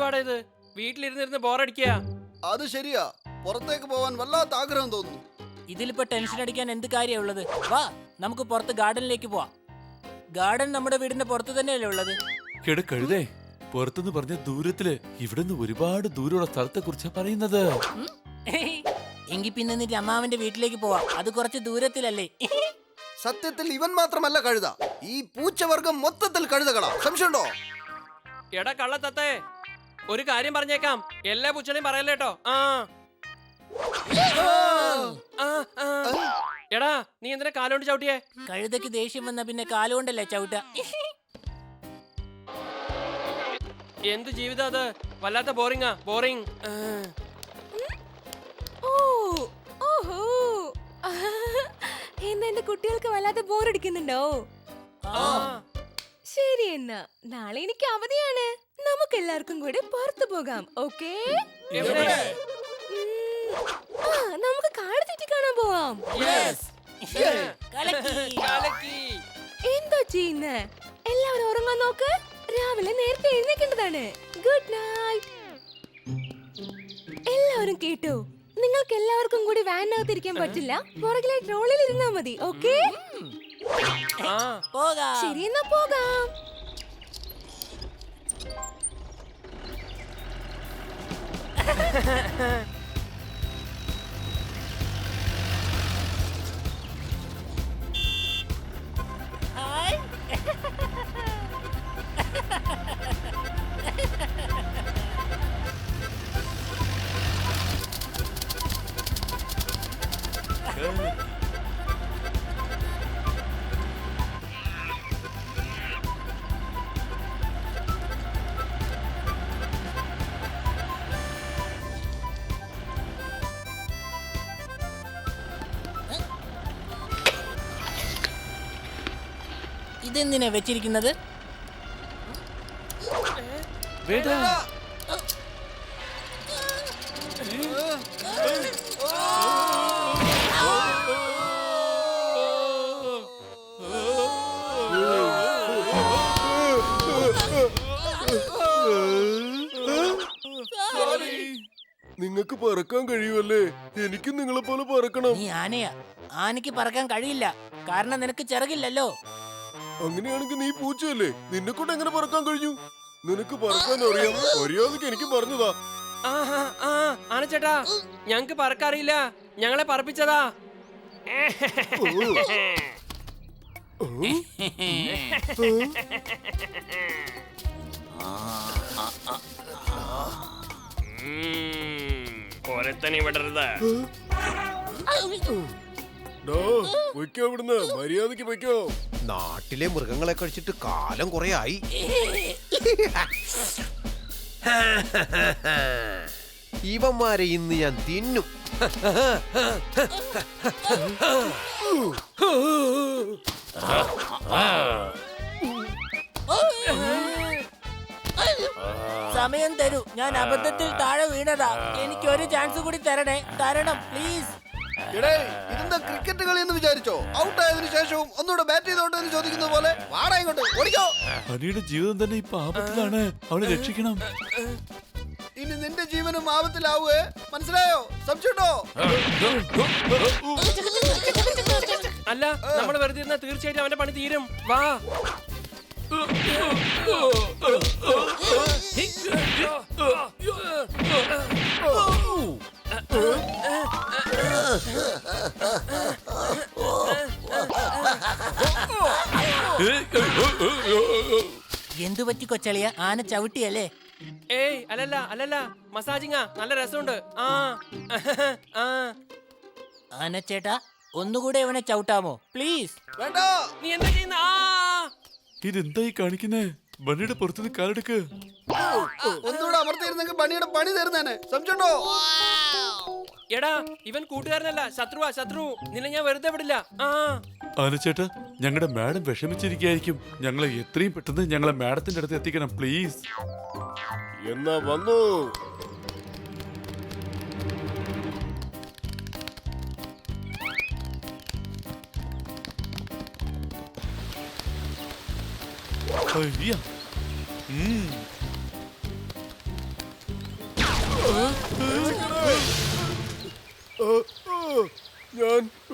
എന്തുവാടാ ഇത്? വീട്ടിലിരുന്നിരുന്ന് ബോറടിക്കുക. അത് ശരിയാ, പുറത്തേക്ക് പോവാൻ വല്ലാത്ത ആഗ്രഹം തോന്നുന്നു. ഇതിലിപ്പോ ടെൻഷൻ അടിക്കാൻ എന്ത് കാര്യമുള്ളത്? വാ, നമുക്ക് പുറത്ത് ഗാർഡനിലേക്ക് പോവാം. ഗാർഡൻ നമ്മുടെ വീടിന്റെ പുറത്ത് തന്നെയല്ലേ ഉള്ളത്? കഴുതേ, പുറത്തുനിന്ന് പറഞ്ഞ ദൂരത്തില് ഇവിടുന്ന് ഒരുപാട് ദൂരമുള്ള സ്ഥലത്തെ കുറിച്ചാ പറയുന്നത്. എങ്കിൽ പിന്നെ നിന്റെ അമ്മാവന്റെ വീട്ടിലേക്ക് പോവാം. അത് കുറച്ച് ദൂരത്തിലല്ലേ? സത്യത്തിൽ ഇവൻ മാത്രമല്ല കഴുത, ഈ പൂച്ചവർഗം മൊത്തത്തിൽ കഴുതകളാ. സംശയമുണ്ടോ? എടാ കള്ളത്തത്തെ, ഒരു കാര്യം പറഞ്ഞേക്കാം, എല്ലാ പൂച്ചനെയും പറയല്ലേട്ടോ. എടാ നീ എന്തിനാ കാലോണ്ട് ചവിട്ടിയേ? കഴുതയ്ക്ക് ദേഷ്യം വന്ന പിന്നെ കാലുകൊണ്ടല്ലേ ചവിട്ട. എന്ത് ജീവിതം അത്, വല്ലാത്ത ബോറിംഗാ, ബോറിംഗ്. എന്നാ എന്റെ കുട്ടികൾക്ക് വല്ലാതെ ബോറടിക്കുന്നുണ്ടോ? ശരി, എന്നാ നാളെ എനിക്ക് അവധിയാണ്. നമുക്ക് എല്ലാവർക്കും കൂടെ പുറത്തു പോകാം. ഓക്കേ, നമുക്ക് കാട് ചുറ്റി കാണാൻ പോവാം. എന്താ ചെയ്യുന്നേ? എല്ലാവരും ഉറങ്ങാൻ നോക്ക്. രാവിലെ നേരത്തെ എഴുന്നേക്കേണ്ടതാണ്. Good night. എല്ലാവരും കേട്ടോ? നിങ്ങൾക്ക് എല്ലാവർക്കും കൂടി വാനിനകത്ത് ഇരിക്കാൻ പറ്റില്ല. പുറകിലെ ട്രോളിൽ ഇരുന്നാ മതി. ഓക്കേ, ശരി, എന്നാ പോകാം. ഇതെന്തിനാ വെച്ചിരിക്കുന്നത്? നിങ്ങൾക്ക് പറക്കാൻ കഴിയുമല്ലേ? എനിക്കും നിങ്ങളെ പോലെ പറക്കണം. നീ ആനയാ. ആനയ്ക്ക് പറക്കാൻ കഴിയില്ല, കാരണം നിനക്ക് ചിറകില്ലല്ലോ. അങ്ങനെയാണെങ്കിൽ നീ പൂച്ചയല്ലേ? നിന്നെ കൊണ്ട് എങ്ങനെ പറക്കാൻ കഴിഞ്ഞു? നിനക്ക് പറക്കാൻ അറിയാം, മര്യാദക്ക് എനിക്ക് പറഞ്ഞതാ. ആനച്ചേട്ടാ, ഞങ്ങക്ക് പറക്കറിയില്ല, ഞങ്ങളെ പറപ്പിച്ചതാ. ഒരുത്തനെ വിടരുത്. പൊയ്ക്കോ ഇവിടുന്ന്, മര്യാദക്ക് പൊയ്ക്കോ. നാട്ടിലെ മൃഗങ്ങളെ കഴിച്ചിട്ട് കാലം കുറെ ആയി. ഇവന്മാരെ ഇന്ന് ഞാൻ തിന്നും. സമയം തരൂ, ഞാൻ അബദ്ധത്തിൽ താഴെ വീണതാ. എനിക്ക് ഒരു ചാൻസ് കൂടി തരണം പ്ലീസ്. ഇതെന്താ ക്രിക്കറ്റ് കളി എന്ന് വിചാരിച്ചോ? ഔട്ട് ആയതിനു ശേഷവും ഒന്നുകൂടെ ബാറ്റ് ചെയ്തോട്ടെ എന്ന് ചോദിക്കുന്ന പോലെ വാടാ ഇങ്ങോട്ട്, ഓടിക്കോ. ഹനിയുടെ ജീവിതം തന്നെ ഇപ്പൊ ആപത്തിലാണ്, അവളെ രക്ഷിക്കണം. ഇനി നിന്റെ ജീവനും ആപത്തിലാവുകയെ, മനസ്സിലായോ? സംശയമുണ്ടോ? അല്ല, നമ്മൾ വെറുതെ ഇരുന്നാ തീർച്ചയായിട്ടും അവന്റെ പണി തീരും. വാ. എന്തു പറ്റി കൊച്ചളിയ? ആന ചവിട്ടിയല്ലേ? ഏയ് അല്ലല്ല, മസാജിങ്ങാ, നല്ല രസമുണ്ട്. ആനച്ചേട്ടാ, ഒന്നുകൂടെ അവനെ ചവിട്ടാമോ പ്ലീസ്? വേണ്ട. നീ എന്താ ചെയ്യുന്ന? ഇതെന്തായി കാണിക്കുന്നേ? ബണ്ണിയുടെ പുറത്തുനിന്ന് കാലെടുക്ക്. ഒന്നുകൂടെ അമർത്തിയിരുന്നെങ്കിൽ പണിയുടെ പണി തരുന്നേനെ. സംശയമുണ്ടോ? എടാ, ഇവൻ കൂട്ടുകാരനല്ല, ശത്രുവാ, ശത്രു. നിന്നെ ഞാൻ വെറുതെ വിടില്ല. ആനച്ചേട്ടാ, ഞങ്ങളുടെ മാഡം വിഷമിച്ചിരിക്കായിരിക്കും. ഞങ്ങളെ എത്രയും പെട്ടെന്ന് ഞങ്ങളെ മാഡത്തിന്റെ അടുത്ത് എത്തിക്കണം പ്ലീസ്. എന്നാ വന്നു.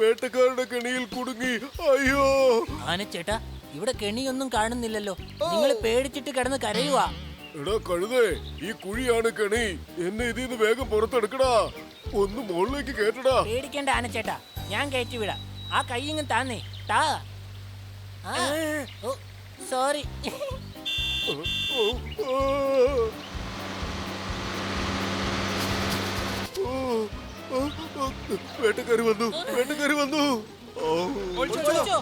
വേട്ടക്കാരുടെ കെണിയിൽ കുടുങ്ങി. അയ്യോ, ആനച്ചേട്ടാ, ഇവിടെ കെണിയൊന്നും കാണുന്നില്ലല്ലോ. നിങ്ങൾ പേടിച്ചിട്ട് കിടന്ന് കരയുവാ. എടാ കഴുതേ, ഈ കുഴിയാണ് കെണി. എന്നെ ഇതിന്ന് വേഗം പുറത്തെടുക്കടാ. ഒന്ന് മുകളിലേക്ക് കേട്ടടാ. പേടിക്കേണ്ട ആനച്ചേട്ടാ, ഞാൻ കയറ്റി വിടാം. ആ കൈയിങ്ങ് താന്നേ. താ. ആ, ഓ, സോറി. വേട്ടക്കാരി വന്നു, വേട്ടക്കാരി വന്നു. ഒളിച്ചോ.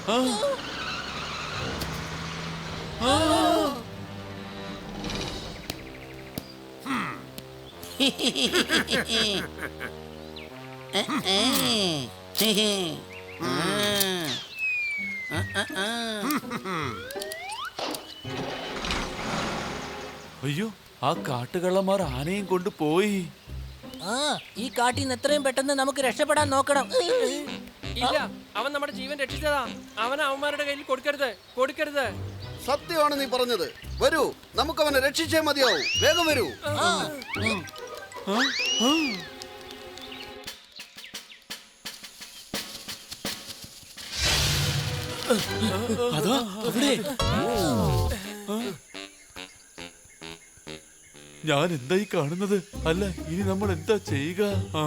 അയ്യോ, ആ കാട്ടുകള്ളന്മാർ ആനയും കൊണ്ട് പോയി. ആ, ഈ കാട്ടിൽ നിന്ന് എത്രയും പെട്ടെന്ന് നമുക്ക് രക്ഷപ്പെടാൻ നോക്കണം. ഇല്ല, അവൻ നമ്മുടെ ജീവൻ രക്ഷിച്ചതാ. അവൻ അവന്മാരുടെ കയ്യിൽ കൊടുക്കരുത്, കൊടുക്കരുത്. സത്യമാണ് നീ പറഞ്ഞത്. വരൂ, നമുക്കവനെ രക്ഷിച്ചേ മതിയാവൂ. വേഗം വരൂ. അതാ അവിടെ. ഞാൻ എന്തായി കാണുന്നത്? അല്ല, ഇനി നമ്മൾ എന്താ ചെയ്യുക? ആ,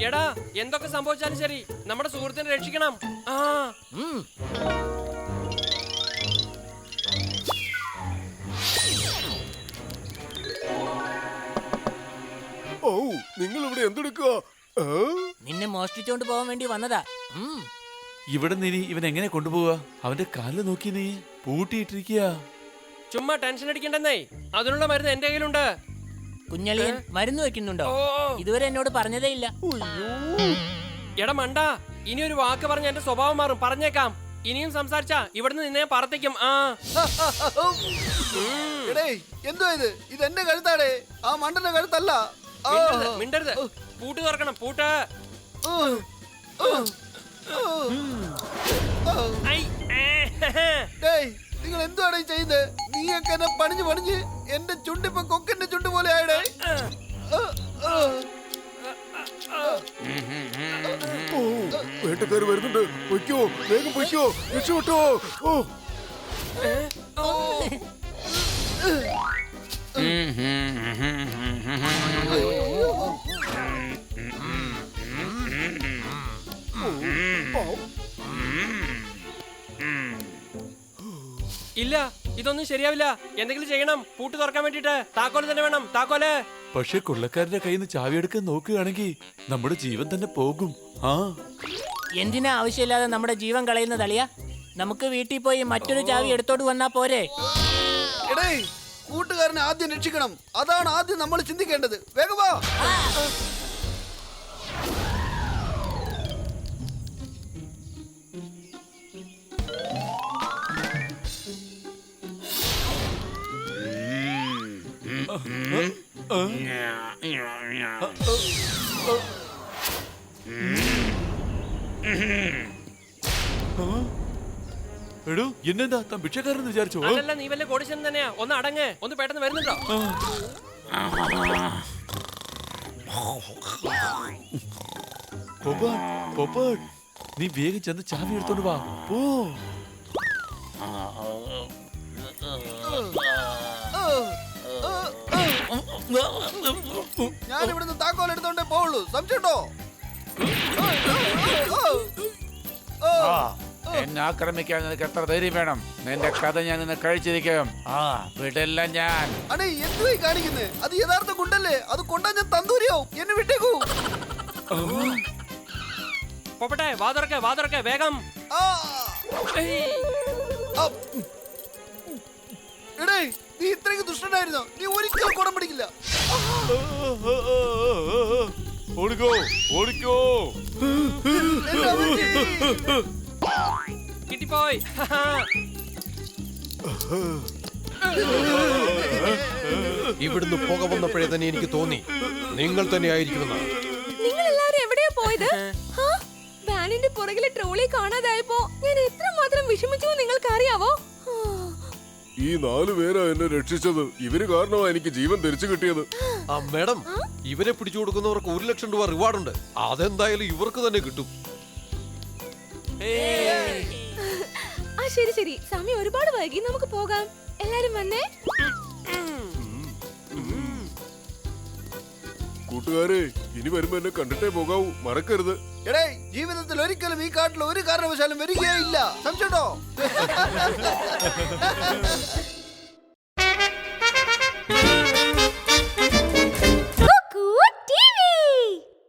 എടാ, എന്തൊക്കെ സംഭവിച്ചാലും ശരി, നമ്മുടെ സുഹൃത്തിനെ രക്ഷിക്കണം. ആ, ഓ, നിങ്ങൾ ഇവിടെ എന്തെടുക്കുക? നിന്നെ മോഷ്ടിച്ചോണ്ട് പോകാൻ വേണ്ടി വന്നതാ. ഇവിടെ നിന്ന് ഇവൻ എങ്ങനെ കൊണ്ടുപോവാ? അവന്റെ കാലിൽ നോക്കി നീ പൂട്ടിയിട്ടിരിക്കുക. ചുമ്മാ ടെൻഷൻ അടിക്കണ്ടെന്നേ, അതിനുള്ള മരുന്ന് എന്റെ കയ്യിലുണ്ട്. കുഞ്ഞളിയൻ മരുന്ന് വെക്കുന്നുണ്ടോ? ഓ, ഇതുവരെ എന്നോട് പറഞ്ഞതേ ഇല്ല. എടാ മണ്ട, ഇനി ഒരു വാക്ക് പറഞ്ഞ എന്റെ സ്വഭാവം മാറും. പറഞ്ഞേക്കാം, ഇനിയും സംസാരിച്ചാ ഇവിടുന്ന് നിന്നെ പറത്തേക്കും. ആ, എടേ, എന്തുവാ ഇത്? ഇത് എന്റെ കഴുത്താടേ, ആ മണ്ടന്റെ കഴുത്തല്ല. ആ, മിണ്ടരുത്, മിണ്ടരുത്. പൂട്ട് തുറക്കണം, പൂട്ട്. ആ, ആ, ആ. ഐ, ഡേയ്, നിങ്ങൾ എന്തുവാണ് ഈ ചെയ്യുന്നത്? നീയൊക്കെ എന്നെ പണിഞ്ഞ് പണിഞ്ഞ് എന്റെ ചുണ്ടിപ്പോ കൊക്കന്റെ ചുണ്ട് പോലെ ആയിടേ. ഓ, വേട്ടക്കാര് വരുന്നുണ്ട്. പൊയ്ക്കോ, വേഗം പൊയ്ക്കോ, രക്ഷപ്പെട്ടോ. ഓ, ഇല്ല, ഇതൊന്നും ശരിയാവില്ല. എന്തെങ്കിലും ചെയ്യണം. പൂട്ട് തുറക്കാൻ വേണ്ടിട്ട് താക്കോല് തന്നെ വേണം, താക്കോല്. പക്ഷെ കൊള്ളക്കാരന്റെ കയ്യിൽ നിന്ന് ചാവിയെടുക്കാൻ നോക്കുകയാണെങ്കിൽ നമ്മുടെ ജീവൻ തന്നെ പോകും. ആ, എന്തിനാ ആവശ്യമില്ലാതെ നമ്മുടെ ജീവൻ കളയുന്നത് അളിയ? നമുക്ക് വീട്ടിൽ പോയി മറ്റൊരു ചാവി എടുത്തോണ്ട് വന്നാ പോരെ? എടേ, കൂട്ടുകാരനെ ആദ്യം രക്ഷിക്കണം. അതാണ് ആദ്യം നമ്മൾ ചിന്തിക്കേണ്ടത്. വേഗം വാ. എടോ, എന്നെന്താ താൻ ഭിക്ഷക്കാരെന്ന് വിചാരിച്ചോ? അതല്ല, നീ വല്ല കോടിച്ചൻ തന്നെയാ. ഒന്ന് അടങ്ങ്, ഒന്ന് പെട്ടെന്ന് വരുന്നുണ്ടോ? പൊപ്പാട്ട്, പൊപ്പാട്ട്, നീ വേഗം ചെന്ന് ചാവി എടുത്തോണ്ട് വാ. പോ. ഞാൻ ഇവിടുന്ന് താക്കോൽ എടുത്തോണ്ടേ പോവുള്ളൂ. സംശയമുണ്ടോ? എന്നെ ആക്രമിക്കാൻ നിനക്ക് എത്ര ധൈര്യം വേണം? നിന്റെ കഥ ഞാൻ നിന്നെ കഴിച്ചിരിക്കും. ആ, വിടില്ല ഞാൻ. അടേ, എന്തുവായി കാണിക്കുന്നേ? അത് യഥാർത്ഥ കുണ്ടല്ലേ? അത് കൊണ്ടാ ഞാൻ തന്തൂരിയാവും. എന്നെ വിട്ടേക്കൂ. പോപ്പട്ടെ, വാ തുറക്കെ, വാ തുറക്കെ, വേഗം. ആ, ഏയ്. ആ. എടേ, നീ ഇത്രയ്ക്ക് ദുഷ്ടനായിരുന്നോ? നീ ഒരിക്കലും കുടം പിടിക്കില്ല. ഓടിക്കോ, ഓടിക്കോ. എന്റെ അമ്മച്ചി. കിട്ടിപ്പോയി. ഇവിടുന്ന് പുക വന്നപ്പോഴേ തന്നെ എനിക്ക് തോന്നി നിങ്ങൾ തന്നെ ആയിരിക്കുമെന്ന്. നിങ്ങൾ എല്ലാവരും എവിടെയാ പോയത്? ആ, വാനിന്റെ പുറകിലെ ട്രോളി കാണാതായപ്പോ ഞാൻ എത്രമാത്രം വിഷമിച്ചു നിങ്ങൾക്ക് അറിയാവോ? ഈ 4 പേരാ എന്നെ രക്ഷിച്ചത്. ഇവര് കാരണമാ എനിക്ക് ജീവൻ തിരിച്ചു കിട്ടിയത്. ആ മാഡം, ഇവരെ പിടിച്ചു കൊടുക്കുന്നവർക്ക് 1 ലക്ഷം രൂപ റിവാർഡുണ്ട്. അതെന്തായാലും ഇവർക്ക് തന്നെ കിട്ടും. ആ ശരി ശരി, സമയം ഒരുപാട് വൈകി, നമുക്ക് പോകാം. എല്ലാരും വന്നേ. കൂട്ടുകാരെ, ഇനി വരുമ്പോ എന്നെ കണ്ടിട്ടേ പോകാവൂ, മറക്കരുത്. എടേ, ജീവിതത്തിൽ ഒരിക്കലും ഈ കാട്ടിൽ ഒരു കാരണവശാലും വരികയേ ഇല്ല. സംശയട്ടോ?